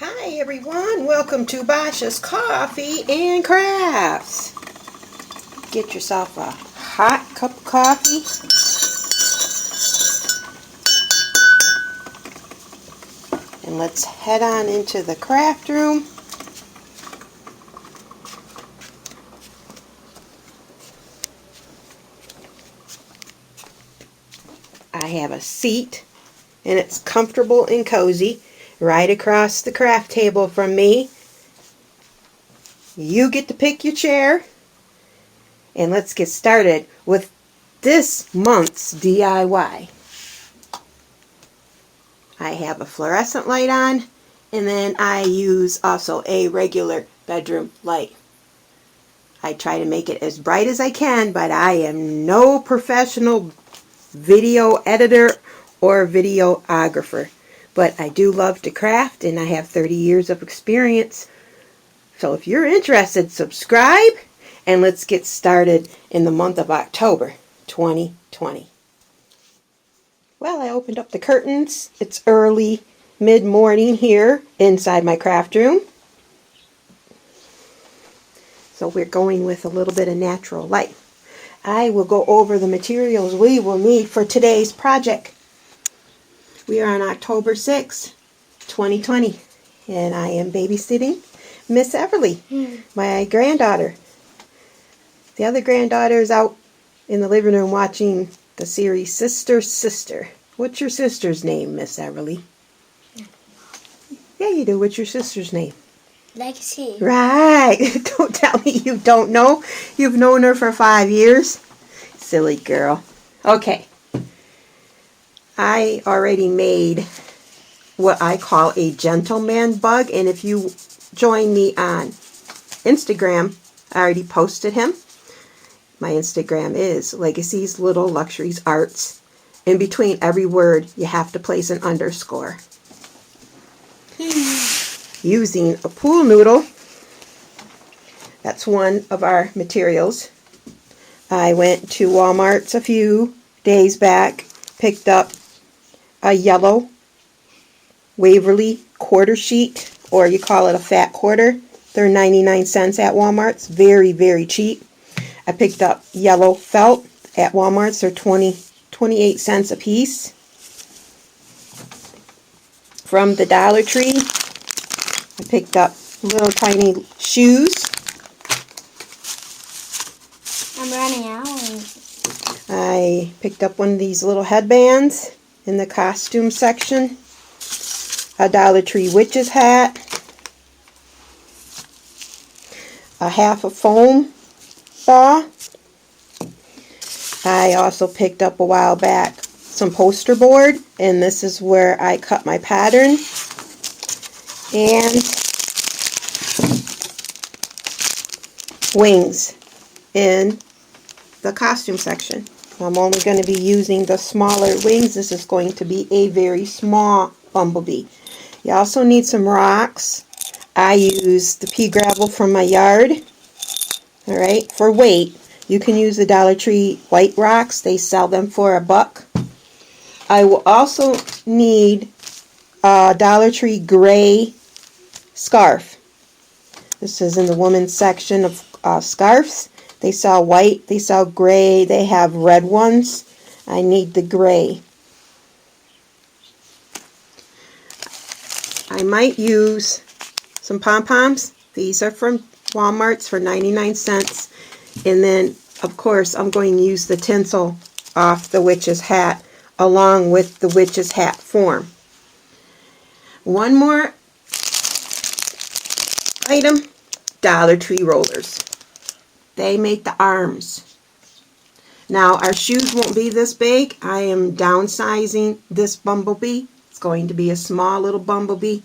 Hi everyone, welcome to Babcia's Coffee and Crafts. Get yourself a hot cup of coffee. And let's head on into the craft room. I have a seat and it's comfortable and cozy right across the craft table from me. You get to pick your chair, and let's get started with this month's DIY. I have a fluorescent light on, and then I use also a regular bedroom light. I try to make it as bright as I can, but I am no professional video editor or videographer. But I do love to craft, and I have 30 years of experience. So if you're interested, subscribe, and let's get started in the month of October 2020. Well, I opened up the curtains. It's early, mid-morning here inside my craft room. So we're going with a little bit of natural light. I will go over the materials we will need for today's project. We are on October 6, 2020, and I am babysitting Miss Everly, my granddaughter. The other granddaughter is out in the living room watching the series Sister. What's your sister's name, Miss Everly? Yeah, you do. What's your sister's name? Legacy. Right. Don't tell me you don't know. You've known her for 5 years. Silly girl. Okay. I already made what I call a gentleman bug, and if you join me on Instagram, I already posted him. My Instagram is Legacy's Little Luxuries Arts. In between every word, you have to place an underscore. Using a pool noodle, that's one of our materials. I went to Walmart's a few days back, picked up a yellow Waverly quarter sheet, or you call it a fat quarter. They're 99 cents at Walmart's. Very, very cheap. I picked up yellow felt at Walmart's. They're 28 cents a piece. From the Dollar Tree, I picked up little tiny shoes. I'm running out. I picked up one of these little headbands in the costume section. A Dollar Tree witch's hat. A half a foam ball. I also picked up a while back some poster board, and this is where I cut my pattern. And wings in the costume section. I'm only going to be using the smaller wings. This is going to be a very small bumblebee. You also need some rocks. I use the pea gravel from my yard. Alright, for weight, you can use the Dollar Tree white rocks. They sell them for $1. I will also need a Dollar Tree gray scarf. This is in the women's section of scarves. They sell white, they sell gray, they have red ones. I need the gray. I might use some pom-poms. These are from Walmart's for 99 cents. And then, of course, I'm going to use the tinsel off the witch's hat along with the witch's hat form. One more item, Dollar Tree rollers. They make the arms. Now, our shoes won't be this big. I am downsizing this bumblebee. It's going to be a small little bumblebee.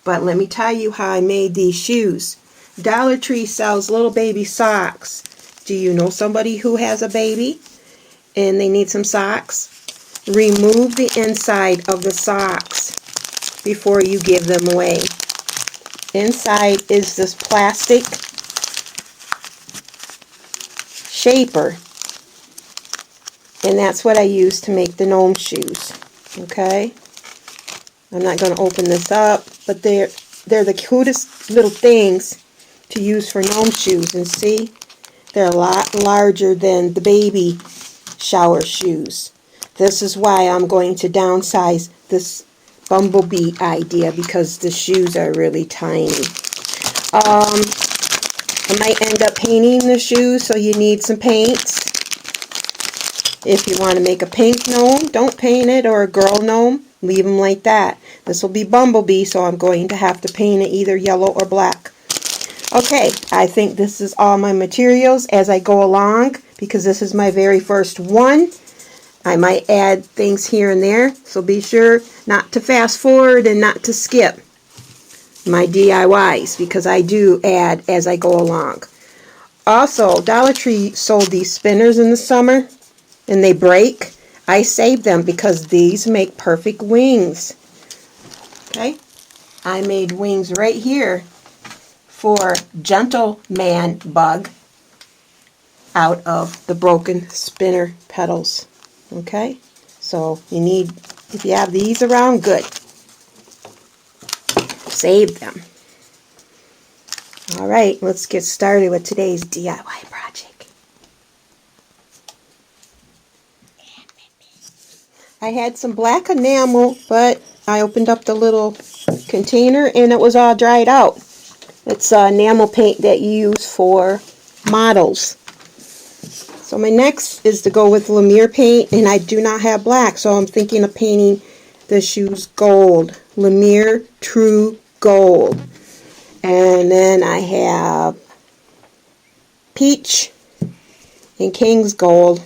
But let me tell you how I made these shoes. Dollar Tree sells little baby socks. Do you know somebody who has a baby and they need some socks? Remove the inside of the socks before you give them away. Inside is this plastic shaper, and that's what I use to make the gnome shoes. Okay, I'm not going to open this up, but they're the cutest little things to use for gnome shoes. And see, they're a lot larger than the baby shower shoes. This is why I'm going to downsize this bumblebee idea, because the shoes are really tiny. I might end up painting the shoes, so you need some paints. If you want to make a pink gnome, don't paint it, or a girl gnome, leave them like that. This will be bumblebee, so I'm going to have to paint it either yellow or black. Okay, I think this is all my materials as I go along, because this is my very first one. I might add things here and there, so be sure not to fast forward and not to skip my DIYs, because I do add as I go along. Also, DollarTree sold these spinners in the summer, and they break. I saved them because these make perfect wings. Okay, I made wings right here for Gentleman Bug out of the broken spinner petals. Okay, so you need, if you have these around, good. Save them. Alright, let's get started with today's DIY project. I had some black enamel, but I opened up the little container and it was all dried out. It's enamel paint that you use for models. So my next is to go with Lemire paint, and I do not have black, so I'm thinking of painting the shoes gold. Lemire True Gold. And then I have Peach and King's Gold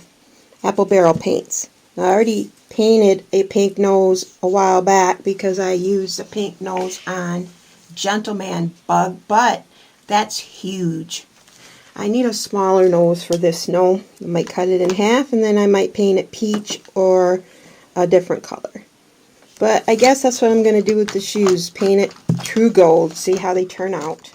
apple barrel paints. I already painted a pink nose a while back because I used a pink nose on Gentleman Bug, but that's huge. I need a smaller nose for this gnome. I might cut it in half, and then I might paint it peach or a different color. But I guess that's what I'm going to do with the shoes. Paint it true gold. See how they turn out.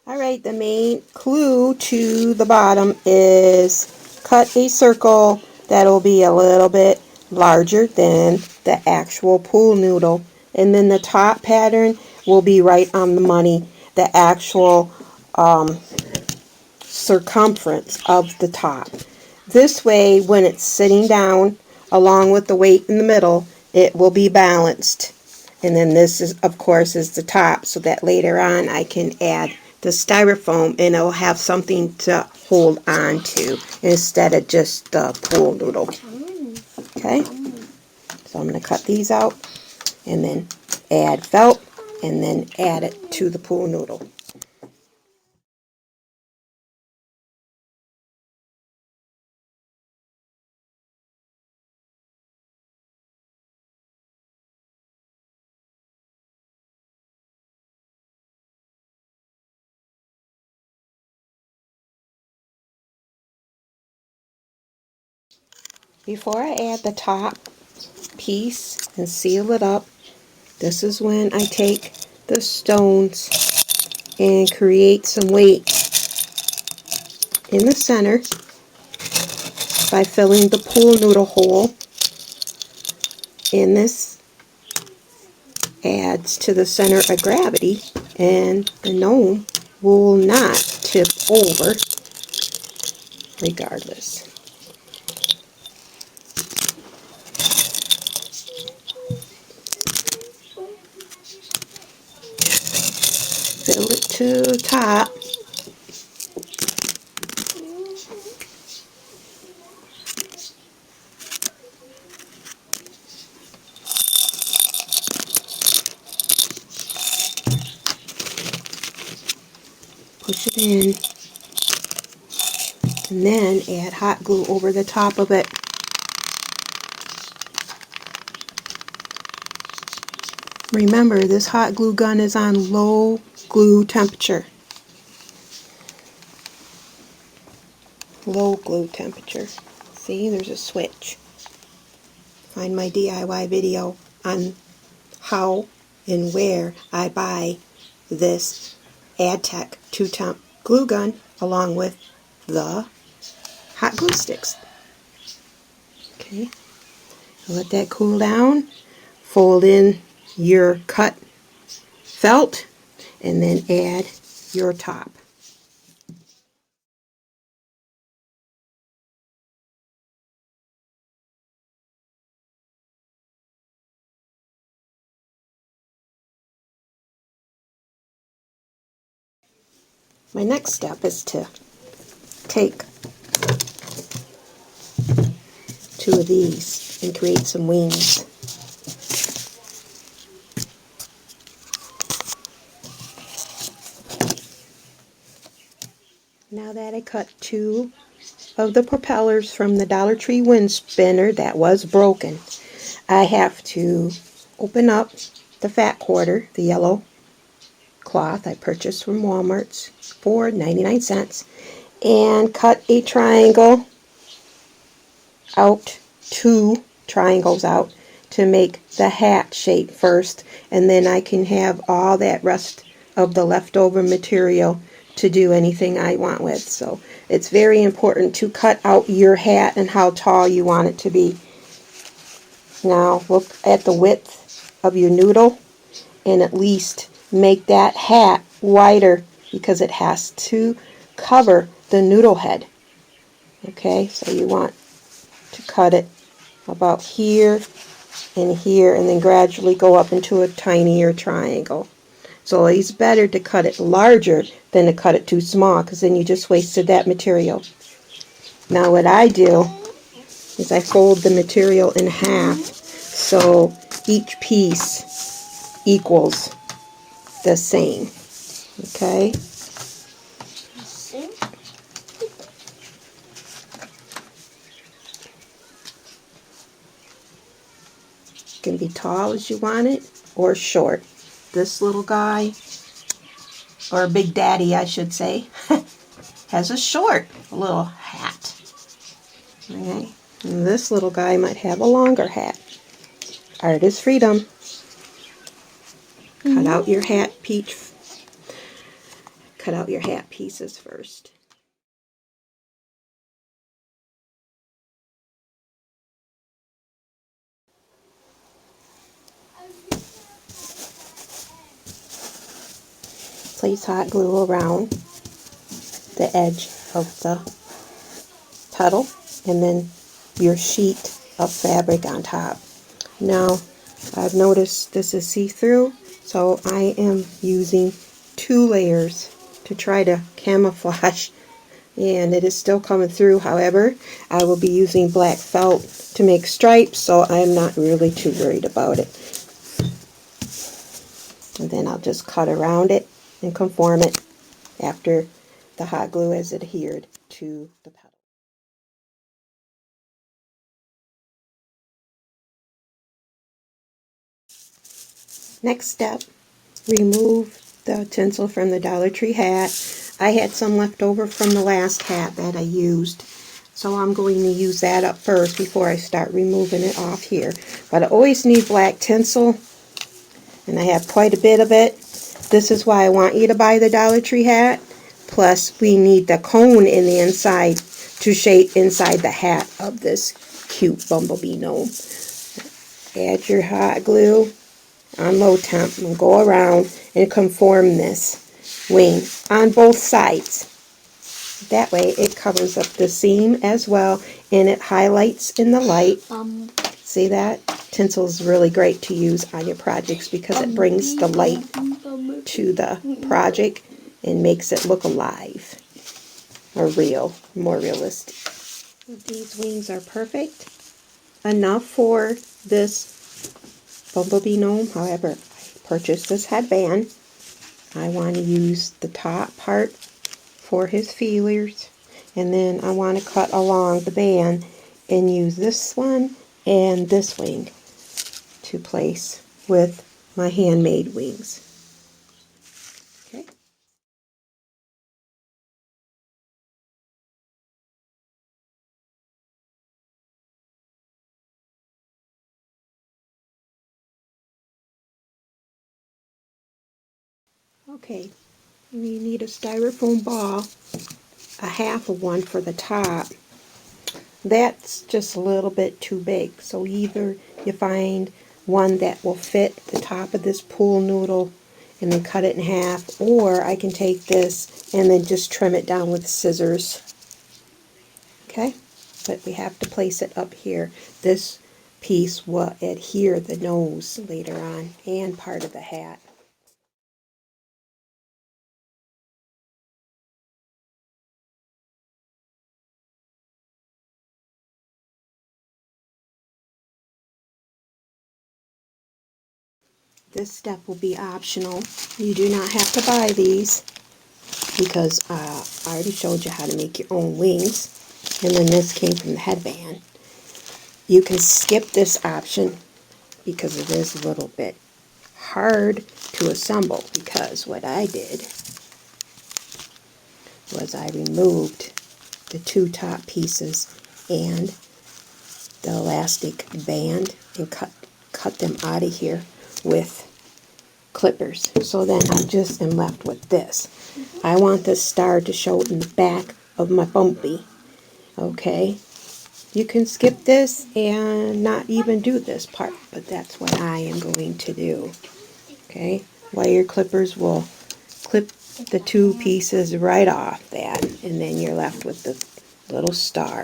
Alright, the main clue to the bottom is cut a circle that'll be a little bit larger than the actual pool noodle. And then the top pattern will be right on the money, the actual circumference of the top. This way, when it's sitting down along with the weight in the middle, it will be balanced. And then this is, of course, is the top, so that later on I can add the styrofoam and it'll have something to hold on to instead of just the pool noodle. Okay, so I'm going to cut these out and then add felt and then add it to the pool noodle. Before I add the top piece and seal it up, this is when I take the stones and create some weight in the center by filling the pool noodle hole. And this adds to the center of gravity, and the gnome will not tip over regardless. Fill it to the top. Push it in. And then add hot glue over the top of it. Remember, this hot glue gun is on low glue temperature. Low glue temperature. See, there's a switch. Find my DIY video on how and where I buy this AdTech 2-temp glue gun along with the hot glue sticks. Okay, let that cool down. Fold in your cut felt and then add your top. My next step is to take 2 of these and create some wings. Now that I cut 2 of the propellers from the DollarTree wind spinner that was broken, I have to open up the fat quarter, the yellow cloth I purchased from Walmart for 99 cents, and cut a triangle out, 2 triangles out, to make the hat shape first, and then I can have all that rest of the leftover material to do anything I want with. So it's very important to cut out your hat and how tall you want it to be. Now look at the width of your noodle and at least make that hat wider because it has to cover the noodle head. Okay, so you want to cut it about here and here and then gradually go up into a tinier triangle. So it's better to cut it larger than to cut it too small, because then you just wasted that material. Now what I do is I fold the material in half so each piece equals the same. Okay? It can be tall as you want it or short. This little guy, or Big Daddy I should say, has a little hat. Okay? And this little guy might have a longer hat. Art is freedom. Cut out your hat pieces first. Place hot glue around the edge of the petal and then your sheet of fabric on top. Now I've noticed this is see-through, so I am using 2 layers to try to camouflage, and it is still coming through. However, I will be using black felt to make stripes, so I'm not really too worried about it. And then I'll just cut around it and conform it after the hot glue has adhered to the petal. Next step, remove the tinsel from the DollarTree hat. I had some left over from the last hat that I used, so I'm going to use that up first before I start removing it off here. But I always need black tinsel, and I have quite a bit of it. This is why I want you to buy the DollarTree hat. Plus, we need the cone in the inside to shape inside the hat of this cute bumblebee gnome. Add your hot glue on low temp and go around and conform this wing on both sides. That way it covers up the seam as well, and it highlights in the light. See that? Tinsel is really great to use on your projects because it brings the light to the project and makes it look alive or real, more realistic. These wings are perfect enough for this bumblebee gnome. However, I purchased this headband. I want to use the top part for his feelers, and then I want to cut along the band and use this one and this wing to place with my handmade wings. Okay. Okay, you need a styrofoam ball, a half of one for the top. That's just a little bit too big, so either you find one that will fit the top of this pool noodle and then cut it in half, or I can take this and then just trim it down with scissors. Okay, but we have to place it up here. This piece will adhere the nose later on and part of the hat. This step will be optional. You do not have to buy these because I already showed you how to make your own wings. And then this came from the headband. You can skip this option because it is a little bit hard to assemble, because what I did was I removed the two top pieces and the elastic band and cut them out of here with clippers. So then I just am left with this. I want this star to show in the back of my bumblebee. Okay, you can skip this and not even do this part, but that's what I am going to do. Okay, wire clippers will clip the two pieces right off that, and then you're left with the little star.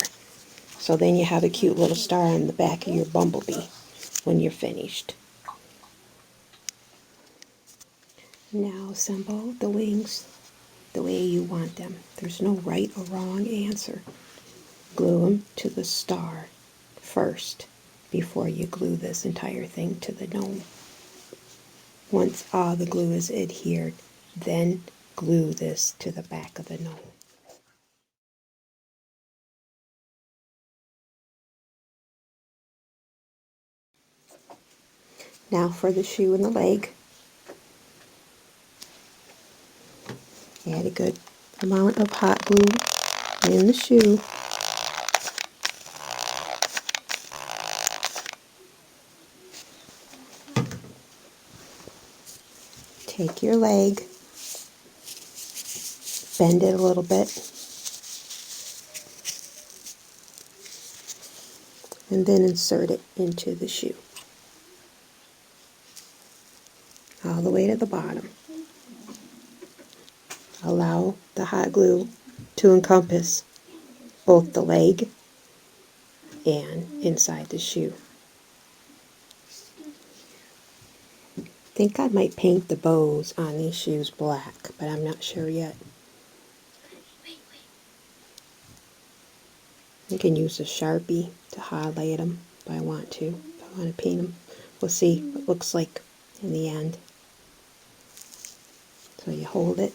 So then you have a cute little star on the back of your bumblebee when you're finished. Now assemble the wings the way you want them. There's no right or wrong answer. Glue them to the star first before you glue this entire thing to the gnome. Once all the glue is adhered, then glue this to the back of the gnome. Now for the shoe and the leg. Add a good amount of hot glue in the shoe. Take your leg, bend it a little bit, and then insert it into the shoe. All the way to the bottom. Allow the hot glue to encompass both the leg and inside the shoe. I think I might paint the bows on these shoes black, but I'm not sure yet. You can use a Sharpie to highlight them if I want to. If I want to paint them, we'll see what it looks like in the end. So you hold it.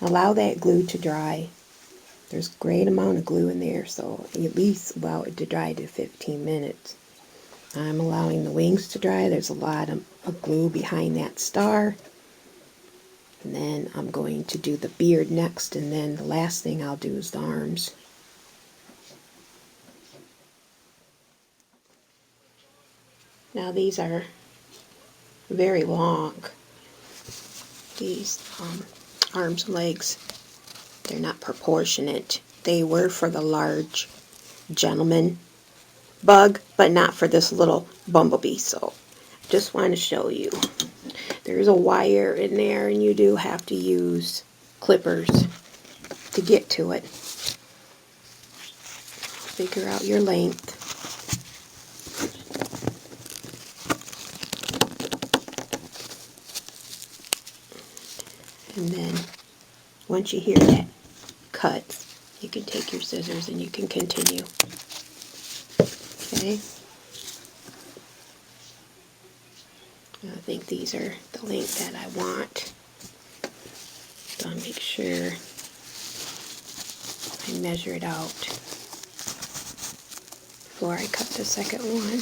Allow that glue to dry. There's a great amount of glue in there, so at least allow it to dry to 15 minutes. I'm allowing the wings to dry. There's a lot of glue behind that star. And then I'm going to do the beard next, and then the last thing I'll do is the arms. Now these are very long. These arms and legs, they're not proportionate. They were for the large gentleman bug, but not for this little bumblebee. So just want to show you. There's a wire in there, and you do have to use clippers to get to it. Figure out your length. And then once you hear that cut, you can take your scissors and you can continue. Okay. I think these are the length that I want. So I'll make sure I measure it out before I cut the second one.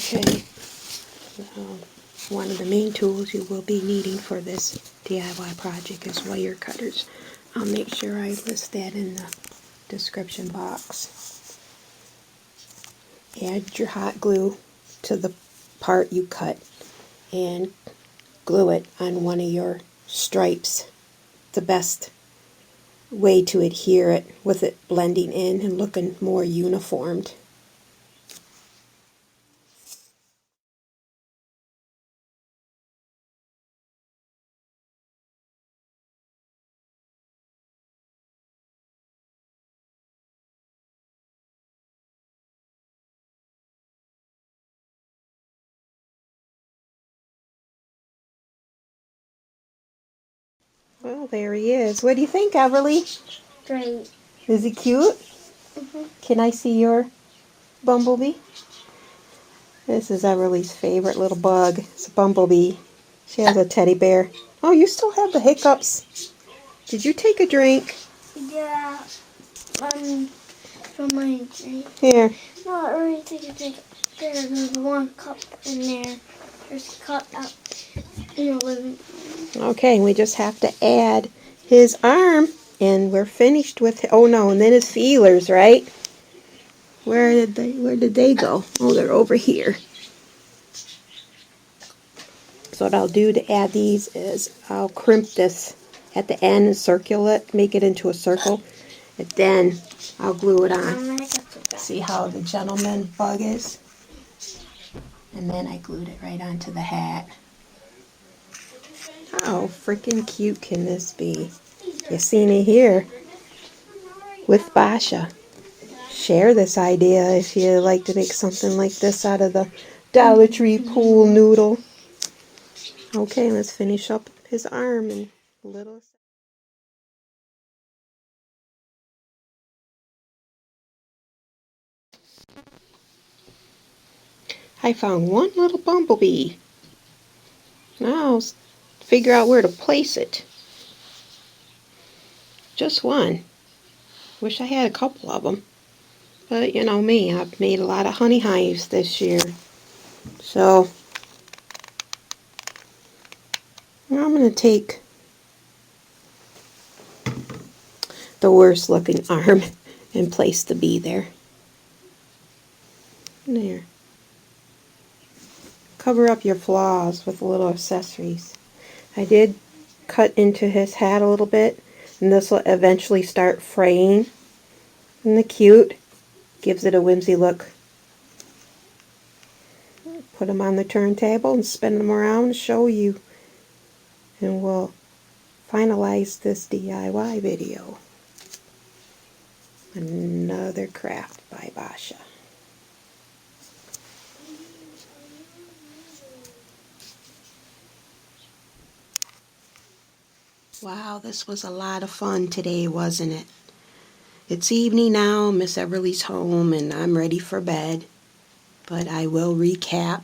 Okay. One of the main tools you will be needing for this DIY project is wire cutters. I'll make sure I list that in the description box. Add your hot glue to the part you cut and glue it on one of your stripes. The best way to adhere it with it blending in and looking more uniformed. Well, there he is. What do you think, Everly? Great. Is he cute? Can I see your bumblebee? This is Everly's favorite little bug. It's a bumblebee. She has a teddy bear. Oh, you still have the hiccups. Did you take a drink? Yeah. From my drink. Here. No, I already took a drink. There's one cup in there. There's a cup out in the living room. Okay, we just have to add his arm, and we're finished with. Oh no, and then his feelers, right? Where did they go? Oh, they're over here. So what I'll do to add these is I'll crimp this at the end and circle it, make it into a circle, and then I'll glue it on. See how the gentleman bug is? And then I glued it right onto the hat. How freaking cute can this be? You seen it here with Babcia. Share this idea if you like to make something like this out of the DollarTree pool noodle. Okay, let's finish up his arm and a little. I found one little bumblebee. Now I'll figure out where to place it. Just one. Wish I had a couple of them. But you know me, I've made a lot of honey hives this year. So now I'm going to take the worst looking arm and place the bee there. There. Cover up your flaws with little accessories. I did cut into his hat a little bit, and this will eventually start fraying. Isn't the cute? Gives it a whimsy look. Put them on the turntable and spin them around and show you. And we'll finalize this DIY video. Another craft by Babcia. Wow, this was a lot of fun today, wasn't it? It's evening now, Miss Everly's home, and I'm ready for bed. But I will recap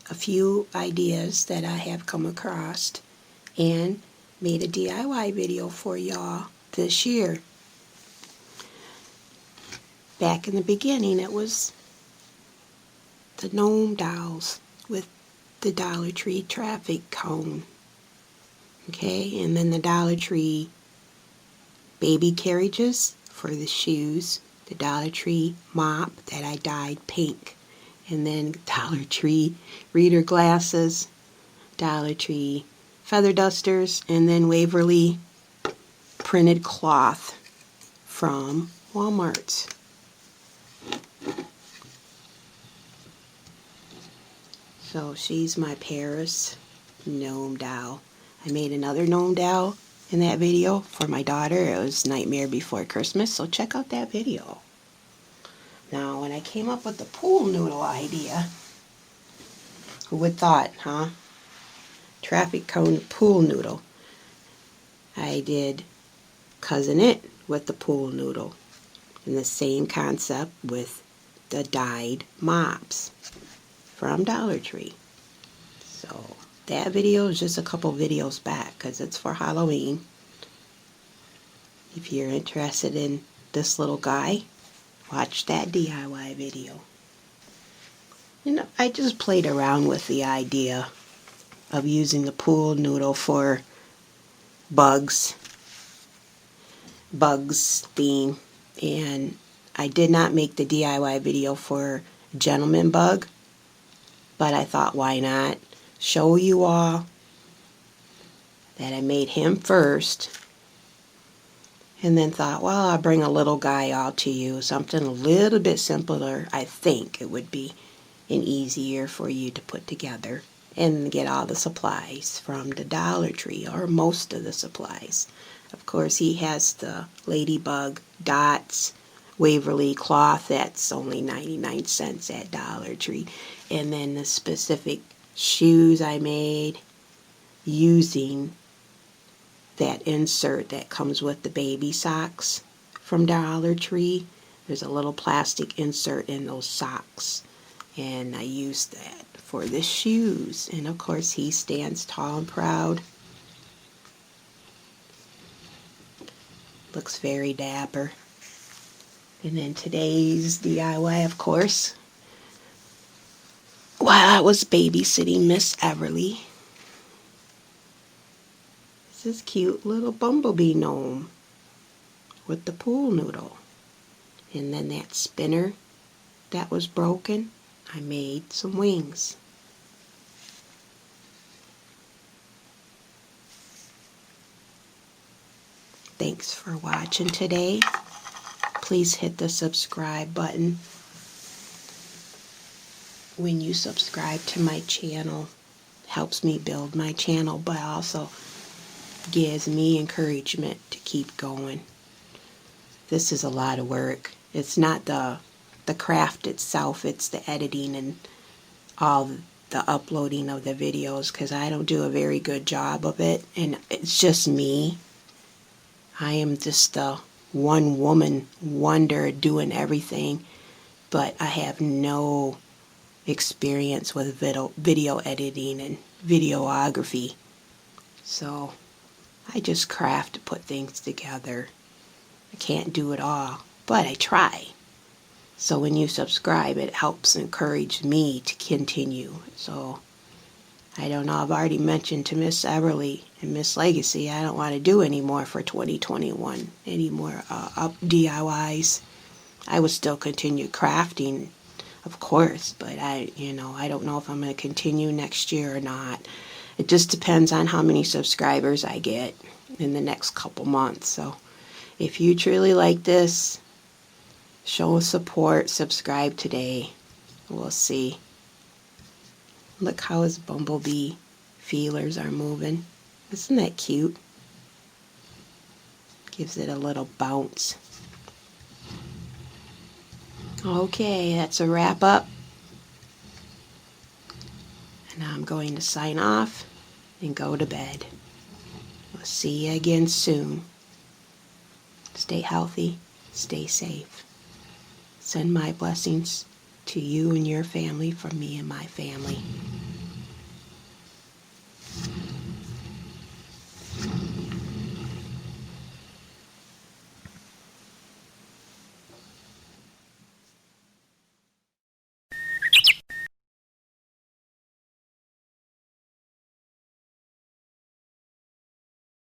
a few ideas that I have come across and made a DIY video for y'all this year. Back in the beginning, it was the Gnome dolls with the DollarTree traffic cone. Okay, and then the DollarTree baby carriages for the shoes, the DollarTree mop that I dyed pink, and then DollarTree reader glasses, DollarTree feather dusters, and then Waverly printed cloth from Walmart. So she's my Paris gnome doll. I made another gnome doll in that video for my daughter. It was Nightmare Before Christmas, so check out that video. Now, when I came up with the pool noodle idea, who would thought, huh? Traffic cone pool noodle. I did cousin it with the pool noodle. And the same concept with the dyed mops from Dollar Tree. So that video is just a couple videos back because it's for Halloween. If you're interested in this little guy, watch that DIY video. I just played around with the idea of using the pool noodle for bugs theme, and I did not make the DIY video for gentleman bug, but I thought, why not show you all that I made him first, and then thought, well, I'll bring a little guy out to you, something a little bit simpler. I think it would be and easier for you to put together and get all the supplies from the Dollar Tree, or most of the supplies. Of course, he has the ladybug dots Waverly cloth that's only 99 cents at Dollar Tree, and then the specific shoes I made using that insert that comes with the baby socks from Dollar Tree. There's a little plastic insert in those socks, and I used that for the shoes. And of course, he stands tall and proud. Looks very dapper. And then today's DIY, of course, while I was babysitting Miss Everly, this cute little bumblebee gnome with the pool noodle. And then that spinner that was broken, I made some wings. Thanks for watching today. Please hit the subscribe button. When you subscribe to my channel, helps me build my channel, but also gives me encouragement to keep going. This is a lot of work. It's not the craft itself, it's the editing and all the uploading of the videos, because I don't do a very good job of it, and it's just me. I am just a one-woman wonder doing everything, but I have no experience with video editing and videography. So I just craft to put things together. I can't do it all, but I try. So when you subscribe, it helps encourage me to continue. So I don't know, I've already mentioned to Miss Everly and Miss Legacy, I don't want to do any more for 2021, any more DIYs. I would still continue crafting, of course, but I don't know if I'm going to continue next year or not. It just depends on how many subscribers I get in the next couple months. So if you truly like this, show support, subscribe today. We'll see. Look how his bumblebee feelers are moving. Isn't that cute? Gives it a little bounce. Okay, that's a wrap up. And now I'm going to sign off and go to bed. We'll see you again soon. Stay healthy, stay safe. Send my blessings to you and your family from me and my family.